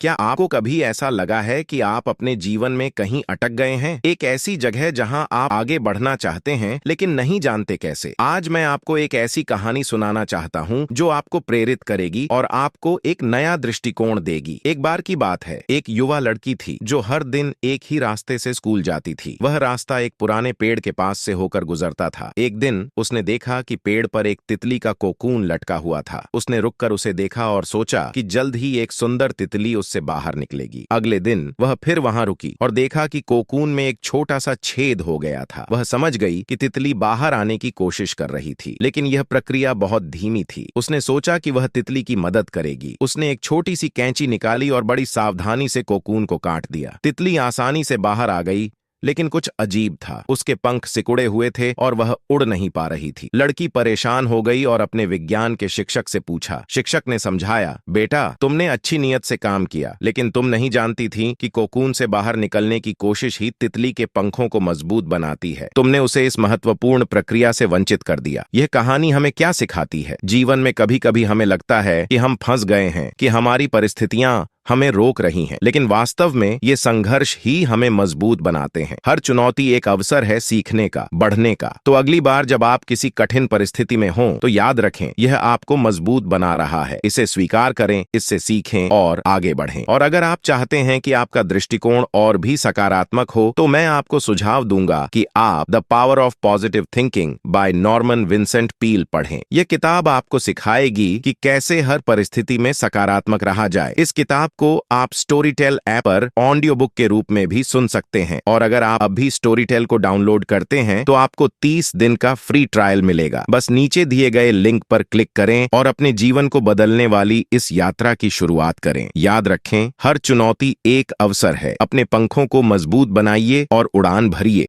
क्या आपको कभी ऐसा लगा है कि आप अपने जीवन में कहीं अटक गए हैं? एक ऐसी जगह जहां आप आगे बढ़ना चाहते हैं लेकिन नहीं जानते कैसे। आज मैं आपको एक ऐसी कहानी सुनाना चाहता हूं जो आपको प्रेरित करेगी और आपको एक नया दृष्टिकोण देगी। एक बार की बात है, एक युवा लड़की थी जो हर दिन एक ही रास्ते से स्कूल जाती थी। वह रास्ता एक पुराने पेड़ के पास से होकर गुजरता था। एक दिन उसने देखा कि पेड़ पर एक तितली का कोकून लटका हुआ था। उसने रुककर उसे देखा और सोचा कि जल्द ही एक सुंदर तितली उससे बाहर निकलेगी। अगले दिन वह फिर वहां रुकी और देखा कि कोकून में एक छोटा सा छेद हो गया था। वह समझ गई कि तितली बाहर आने की कोशिश कर रही थी, लेकिन यह प्रक्रिया बहुत धीमी थी। उसने सोचा कि वह तितली की मदद करेगी। उसने एक छोटी सी कैंची निकाली और बड़ी सावधानी से कोकून को काट दिया। तितली आसानी से बाहर आ गई, लेकिन कुछ अजीब था। उसके पंख सिकुड़े हुए थे और वह उड़ नहीं पा रही थी। लड़की परेशान हो गई और अपने विज्ञान के शिक्षक से पूछा। शिक्षक ने समझाया, बेटा, तुमने अच्छी नीयत से काम किया, लेकिन तुम नहीं जानती थी कि कोकून से बाहर निकलने की कोशिश ही तितली के पंखों को मजबूत बनाती है। तुमने उसे इस महत्वपूर्ण प्रक्रिया से वंचित कर दिया। यह कहानी हमें क्या सिखाती है? जीवन में कभी कभी हमें लगता है कि हम फंस गए हैं, कि हमारी परिस्थितियां हमें रोक रही हैं, लेकिन वास्तव में ये संघर्ष ही हमें मजबूत बनाते हैं। हर चुनौती एक अवसर है सीखने का, बढ़ने का। तो अगली बार जब आप किसी कठिन परिस्थिति में हों, तो याद रखें, यह आपको मजबूत बना रहा है। इसे स्वीकार करें, इससे सीखें और आगे बढ़ें। और अगर आप चाहते हैं कि आपका दृष्टिकोण और भी सकारात्मक हो, तो मैं आपको सुझाव दूंगा कि आप the power of positive thinking by Norman Vincent Peale पढ़ें। यह किताब आपको सिखाएगी कि कैसे हर परिस्थिति में सकारात्मक रहा जाए। इस किताब को आप स्टोरीटेल ऐप पर ऑडियो बुक के रूप में भी सुन सकते हैं। और अगर आप अभी स्टोरीटेल को डाउनलोड करते हैं तो आपको 30 दिन का फ्री ट्रायल मिलेगा। बस नीचे दिए गए लिंक पर क्लिक करें और अपने जीवन को बदलने वाली इस यात्रा की शुरुआत करें। याद रखें, हर चुनौती एक अवसर है। अपने पंखों को मजबूत बनाइए और उड़ान भरिए।